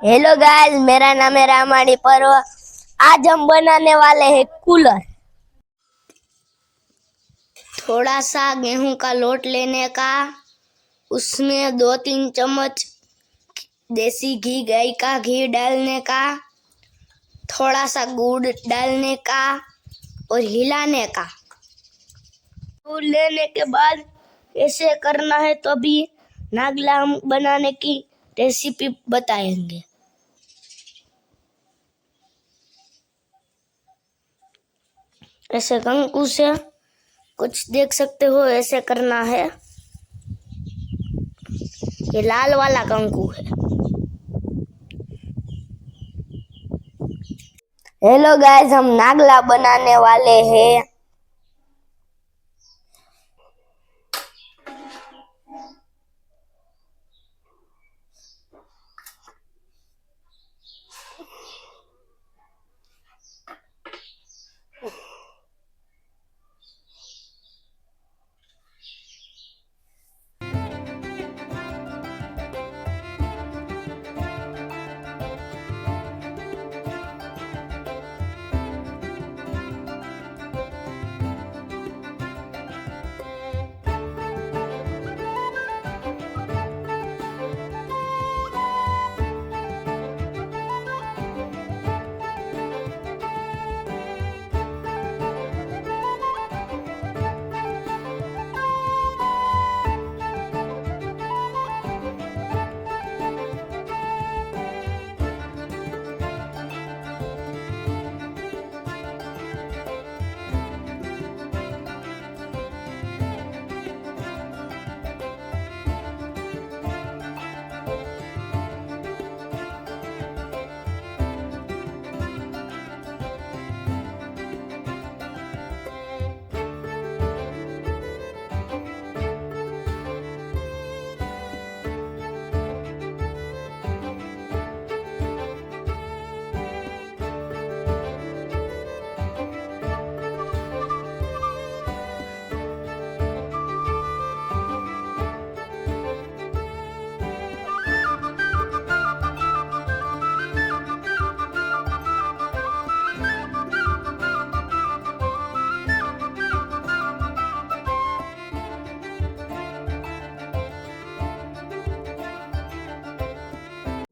Hello guys, मेरा नाम है रामानी पर्व। आज हम बनाने वाले हैं कूलर। थोड़ा सा गेहूं का लोट लेने का, उसमें 2-3 चम्मच देसी घी, गाय का घी डालने का, थोड़ा सा गुड़ डालने का और हिलाने का। गुड़ लेने के बाद ऐसे करना है, तो अभी नागला हम बनाने की रेसिपी बताएंगे। ऐसे कंकु से कुछ देख सकते हो, ऐसे करना है। ये लाल वाला कंकु है। हेलो गाइस, हम नागला बनाने वाले हैं।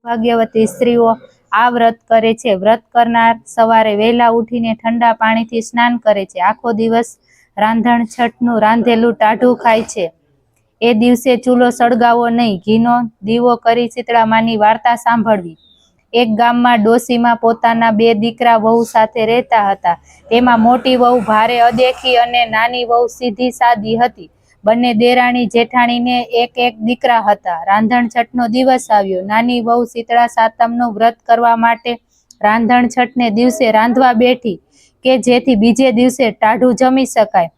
ભાગ્યવતી સ્ત્રીઓ આ વ્રત કરે છે. વ્રત કરનાર સવારે વહેલા ઉઠીને ઠંડા પાણીથી સ્નાન કરે છે. આખો દિવસ રાંધણ છઠનું રાંધેલું ટાઢું ખાય છે. એ દિવસે ચૂલો સળગાવો નહીં, ઘીનો દીવો કરી શીતળા માની વાર્તા સાંભળવી. એક ગામમાં ડોશીમાં પોતાના 2 દીકરા વહુ સાથે રહેતા હતા. તેમાં મોટી વહુ ભારે અદેખી અને નાની વહુ સીધી સાદી હતી. બંને દેરાણી જેઠાણીને એક દીકરા હતા. રાંધણછઠનો દિવસ આવ્યો. નાની વહુ શીતળા સાતમનું વ્રત કરવા માટે રાંધણછઠને દિવસે રાંધવા બેઠી કે જેથી બીજે દિવસે ટાઢું જમી શકાય.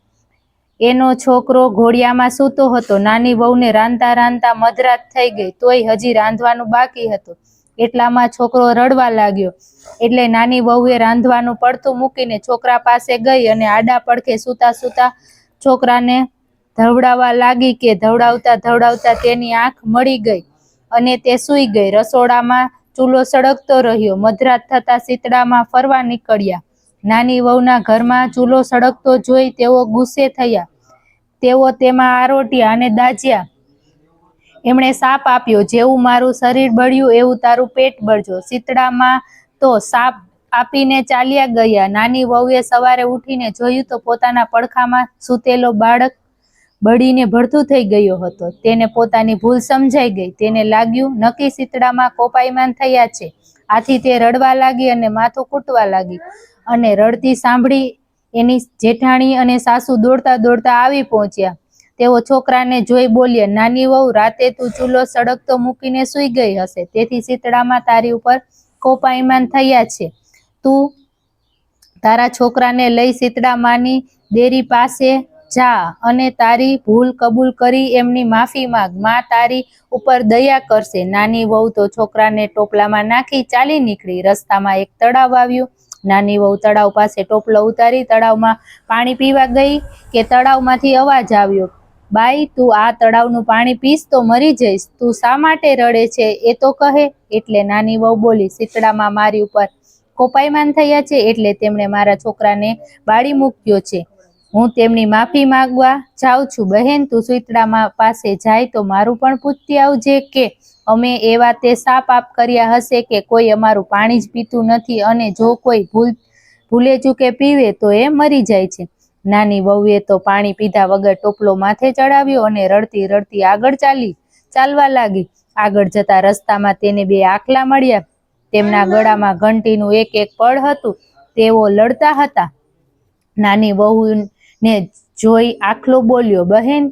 એનો છોકરો ઘોડિયામાં સૂતો હતો. નાની વહુને રાંધતા રાંધતા મધરાત થઈ ગઈ, તોય હજી રાંધવાનું બાકી હતું. એટલામાં છોકરો રડવા લાગ્યો. એટલે નાની વહુએ રાંધવાનું પડતું મૂકીને છોકરા પાસે ગઈ અને આડા પડખે સૂતા સૂતા છોકરાને ધવડાવવા લાગી કે ધવડાવતા તેની આંખ મળી ગઈ અને તે સૂઈ ગઈ. રસોડામાં ચૂલો સળગતો રહ્યો. મધરાત થતાં શીતળામાં ફરવા નીકળ્યા. નાની વહુના ઘરમાં ચૂલો સળગતો જોઈ તેઓ ગુસ્સે થયા. તેઓ તેમાં આરોટ્યા અને દાઝ્યા. એમણે શાપ આપ્યો, જેવું મારું શરીર બળ્યું એવું તારું પેટ બળજો. શીતળામાં તો શાપ આપીને ચાલ્યા ગયા. નાની વહુએ સવારે ઉઠીને જોયું તો પોતાના પડખામાં સૂતેલો બાળક બળીને ભડથું થઈ ગયો હતો. તેને પોતાની ભૂલ સમજાઈ ગઈ. તેને લાગ્યું નક્કી શીતળામાં કોપાયમાન થયા છે. આથી તે રડવા લાગી અને માથું કૂટવા લાગી. અને રડતી સાંભળી એની જેઠાણી અને સાસુ દોડતા દોડતા આવી પહોંચ્યા. તેઓ છોકરાને જોઈ બોલ્યા, નાની વહુ, રાતે તું ચૂલો સળગતો મૂકીને સૂઈ ગઈ હશે, તેથી શીતળામાં તારી ઉપર કોપાયમાન થયા છે. તું તારા છોકરાને લઈ શીતળા માની દેરી પાસે જા અને તારી ભૂલ કબૂલ કરી એમની માફી માંગ. માં તારી ઉપર દયા કરશે. નાની વહુ તો છોકરાને ટોપલામાં નાખી ચાલી નીકળી. રસ્તામાં એક તળાવ આવ્યું. નાની વહુ તળાવ પાસે ટોપલો ઉતારી તળાવમાં પાણી પીવા ગઈ કે તળાવમાંથી અવાજ આવ્યો, બાઈ, તું આ તળાવનું પાણી પીશ તો મરી જઈશ, તું શા માટે રડે છે એ તો કહે. એટલે નાની વહુ બોલી, શીતળામાં મારી ઉપર કોપાયમાન થયા છે એટલે તેમણે મારા છોકરાને બાળી મૂક્યો છે. હું તેમની માફી માંગવા જાઉં છું. બહેન, તું શીતળામાં પાસે જાય તો મારું પણ પૂછતી આવજે કે અમે એવા તે શા પાપ કર્યા હશે કે કોઈ અમારું પાણી જ પીતું નથી, અને જો કોઈ ભૂલે ચૂકે પીવે તો એ મરી જાય છે. નાની વહુએ તો પાણી પીધા વગર ટોપલો માથે ચડાવ્યો અને રડતી રડતી આગળ ચાલવા લાગી. આગળ જતા રસ્તામાં તેને બે આખલા મળ્યા. તેમના ગળામાં ઘંટીનું એક એક પડ હતું. તેઓ લડતા હતા. નાની વહુને જોઈ આખલો બોલ્યો, બહેન,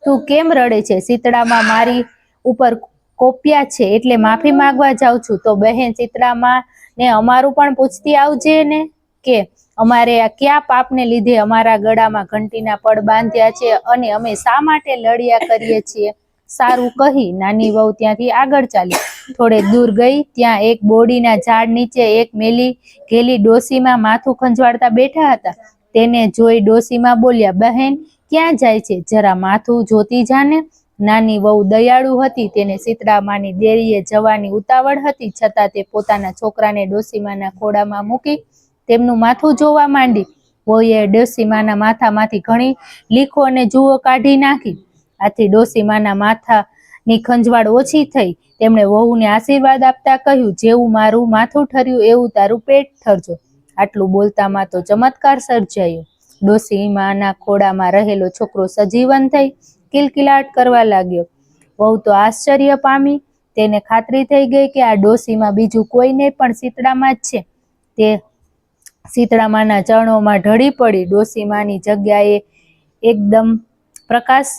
તું કેમ રડે છે? શીતળામાં મારી ઉપર કોપ્યા છે એટલે માફી માંગવા જાઉં છું. તો બહેન, શીતળામાં ને અમારું પણ પૂછતી આવજે ને કે અમારે આ કયા પાપને લીધે અમારા ગળામાં ઘંટીના પડ બાંધ્યા છે અને અમે શા માટે લડ્યા કરીએ છીએ. સારું કહી નાની વહુ ત્યાંથી આગળ ચાલી. થોડે દૂર ગઈ. ત્યાં એક બોડીના ઝાડ નીચે એક મેલી ઘેલી ડોસીમાં માથું ખંજવાળતા બેઠા હતા. તેને જોઈ ડોસીમાં બોલ્યા, બહેન, ક્યાં જાય છે? જરા માથું જોતી જાને. નાની વહુ દયાળુ હતી. તેને શીતળામાની દેરીએ જવાની ઉતાવળ હતી, છતાં તે પોતાના છોકરાને ડોસીમાના ખોળામાં મૂકી તેમનું માથું જોવા માંડી. વહુએ ડોસીમાના માથામાંથી ઘણી લીખો અને જુઓ કાઢી નાખી. આથી ડોસીમાના માથાની ખંજવાળ ઓછી થઈ. તેમણે વહુને આશીર્વાદ આપતા કહ્યું, જેવું મારું માથું ઠર્યું એવું તારું પેટ ઠરજો. આટલું બોલતામાં તો ચમત્કાર સર્જાયો. ડોસીમાના ખોળામાં રહેલો છોકરો સજીવન થઈ કિલકિલાટ કરવા લાગ્યો. વહુ તો આશ્ચર્ય પામી. તેને ખાતરી થઈ ગઈ કે આ ડોસીમાં બીજું કોઈ નહીં પણ શીતળામાં જ છે. તે શીતળામાના ચરણોમાં ઢળી પડી. ડોસીમાની જગ્યાએ એકદમ પ્રકાશ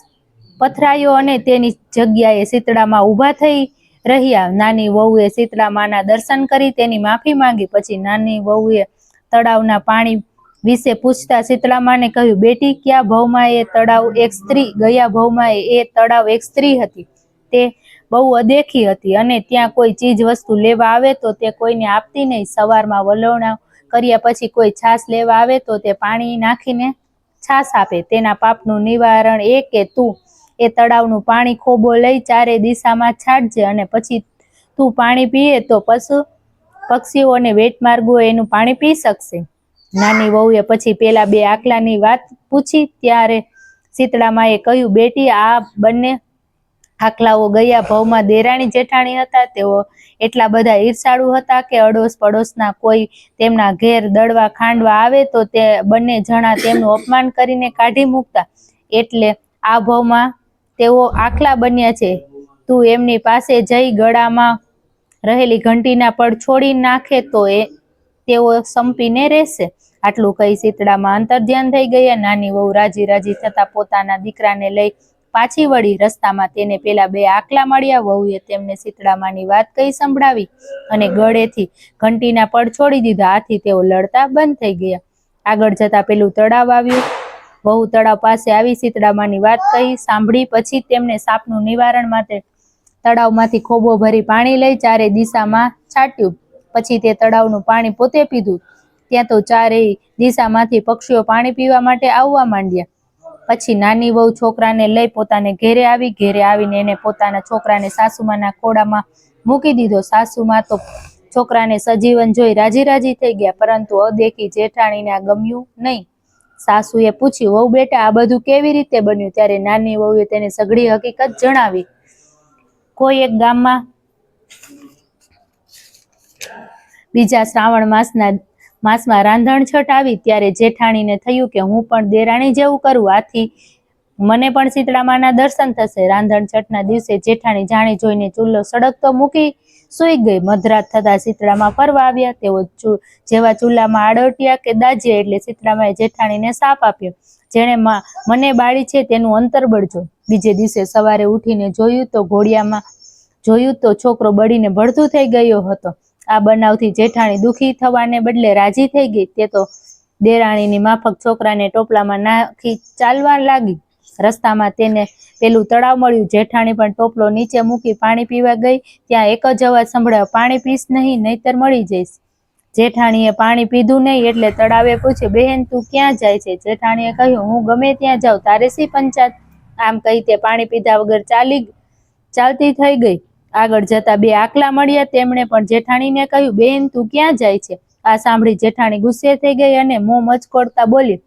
પથરાયો અને તેની જગ્યાએ શીતળામાં ઊભા થઈ રહ્યા. નાની વહુએ શીતળામાના દર્શન કરી તેની માફી માંગી. પછી નાની વહુએ તળાવના પાણી વિશે પૂછતા શીતળામાને કહ્યું, બેટી, ગયા ભવમાં એ તળાવ એક સ્ત્રી હતી. તે બહુ અદેખી હતી અને ત્યાં કોઈ ચીજ વસ્તુ લેવા આવે તો તે કોઈને આપતી નહીં. સવારમાં વલોણા કર્યા પછી કોઈ છાશ લેવા આવે તો તે પાણી નાખીને છાશ આપે. તેના પાપનું નિવારણ એ કે તું એ તળાવનું પાણી ખોબો લઈ ચારે દિશામાં છાંટજે અને પછી તું પાણી પીએ તો પશુ પક્ષીઓ અને વેટમાર્ગો એનું પાણી પી શકશે. નાની વહુએ પછી પેલા બે આખલાની વાત પૂછી. ત્યારે શીતળામાએ કહ્યું, બેટી, આ બંને આખલાઓ ગયા ભવમાં દેરાણી જેઠાણી હતા. તેઓ એટલા બધા ઈર્ષાળુ હતા કે અડોશ પડોશના કોઈ તેમના ઘેર દળવા ખાંડવા આવે તો તે બંને જણા તેમનું અપમાન કરીને કાઢી મૂકતા. એટલે આ ભવમાં તેઓ આખલા બન્યા છે. તું એમની પાસે જઈ ગળામાં રહેલી ઘંટીના પડ છોડી નાખે તો તેઓ સંપીને રહેશે. આટલું કહી શીતળામાં અંતર્ધ્યાન થઈ ગયા. નાની વહુ રાજી રાજી થતા પોતાના દીકરાને લઈ પાછી વળી. રસ્તામાં તેને પેલા બે આખલા મળ્યા. વહુએ તેમને શીતળામાની વાત કહી સંભળાવી અને ગળેથી ઘંટીના પડ છોડી દીધા. આથી તેઓ લડતા બંધ થઈ ગયા. આગળ જતા પેલું તળાવ આવ્યું. વહુ તળાવ પાસે આવી શીતળામાની વાત કહી સાંભળી. પછી તેમને સાપનું નિવારણ માટે તળાવમાંથી ખોબો ભરી પાણી લઈ ચારે દિશામાં છાંટ્યું. પછી તે તળાવનું પાણી પોતે પીધું. ત્યાં તો ચારેય દિશામાંથી પક્ષીઓ પાણી પીવા માટે આવવા માંડ્યા. પછી નાની વહુ છોકરાને લઈ પોતાને ઘેરે આવી. ઘેરે આવીને એને પોતાના છોકરાને સાસુમાના ખોળામાં મૂકી દીધો. સાસુમાં તો છોકરાને સજીવન જોઈ રાજી રાજી થઈ ગયા, પરંતુ અદેખી જેઠાણીને આ ગમ્યું નહીં. સાસુએ પૂછ્યું, વહુ બેટા, આ બધું કેવી રીતે બન્યું? ત્યારે નાની વહુએ તેને સઘળી હકીકત જણાવી. કોઈ એક ગામમાં બીજા શ્રાવણ માસમાં રાંધણછટ આવી. ત્યારે જેઠાણીને થયું કે હું પણ દેરાણી જેવું કરું, આથી મને પણ શીતળામાના દર્શન થશે. રાંધણછટના દિવસે જેઠાણી જાણી જોઈને ચૂલો સળગતો મૂકી સૂઈ ગઈ. મધરાત થતા શીતળામાં ફરવા આવ્યા. તેઓ જેવા ચૂલામાં આડોટ્યા કે દાજ્યા એટલે શીતળામાએ જેઠાણીને સાપ આપ્યો, જેણે મને બાળી છે તેનું અંતર બળજો. બીજે દિવસે સવારે ઉઠીને જોયું તો છોકરો બળીને ભડથું થઈ ગયો હતો. આ બનાવથી જેઠાણી દુઃખી થવાને બદલે રાજી થઈ ગઈ. તે તો દેરાણીની માફક છોકરાને ટોપલામાં નાખી ચાલવા લાગી. રસ્તામાં તેને પેલું તળાવ મળ્યું. જેઠાણી પણ ટોપલો નીચે મૂકી પાણી પીવા ગઈ. ત્યાં એક જ અવાજ સંભળાયો, પાણી પીશ નહીં, નહીતર મળી જઈશ. જેઠાણીએ પાણી પીધું નહીં એટલે તળાવે પૂછ્યું, બહેન, તું ક્યાં જાય છે? જેઠાણીએ કહ્યું, હું ગમે ત્યાં જાઉં, તારે શી પંચાયત? આમ કહી તે પાણી પીધા વગર ચાલતી થઈ ગઈ. આગળ જતા બે આખલા મળ્યા. તેમણે પણ જેઠાણીને કહ્યું, બેન તું ક્યાં જાય છે? આ સાંભળી જેઠાણી ગુસ્સે થઈ ગઈ અને મોં મચકોડતા બોલી,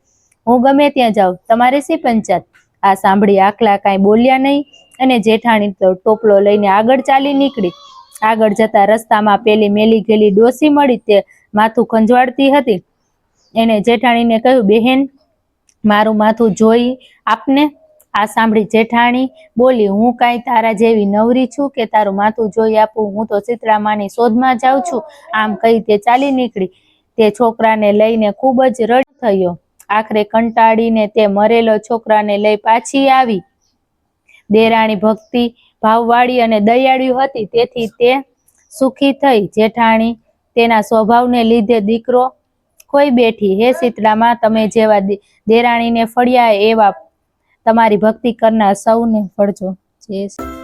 હું ગમે ત્યાં જાઉં, તમારે શી પંચાત? આ સાંભળી આખલા કાંઈ બોલ્યા નહીં અને જેઠાણી તો ટોપલો લઈને આગળ ચાલી નીકળી. આગળ જતા રસ્તામાં પેલી મેલી ગયેલી ડોસી મળી. તે માથું ખંજવાળતી હતી. એને જેઠાણીને કહ્યું, બહેન મારું માથું જોઈ આપને. આ સાંભળી જેઠાણી બોલી, હું કાંઈ તારા જેવી નવરી છું કે તારું માથું જોઈ આપું? હું તો શીતળામાની શોધમાં જાઉં છું. આમ કહી તે ચાલી નીકળી. તે છોકરાને લઈને ખૂબ જ રડ થયો. આખરે કંટાળીને તે મરેલો છોકરાને લઈ પાછી આવી. દેરાણી ભક્તિ ભાવવાળી અને દયાળુ હતી, તેથી તે સુખી થઈ. જેઠાણી તેના સ્વભાવને લીધે દીકરો ખોઈ બેઠી. હે શીતળામાં, તમે જેવા દેરાણીને ફળ્યા એવા તમારી ભક્તિ કરનાર સૌને ફળજો. જય શ્રી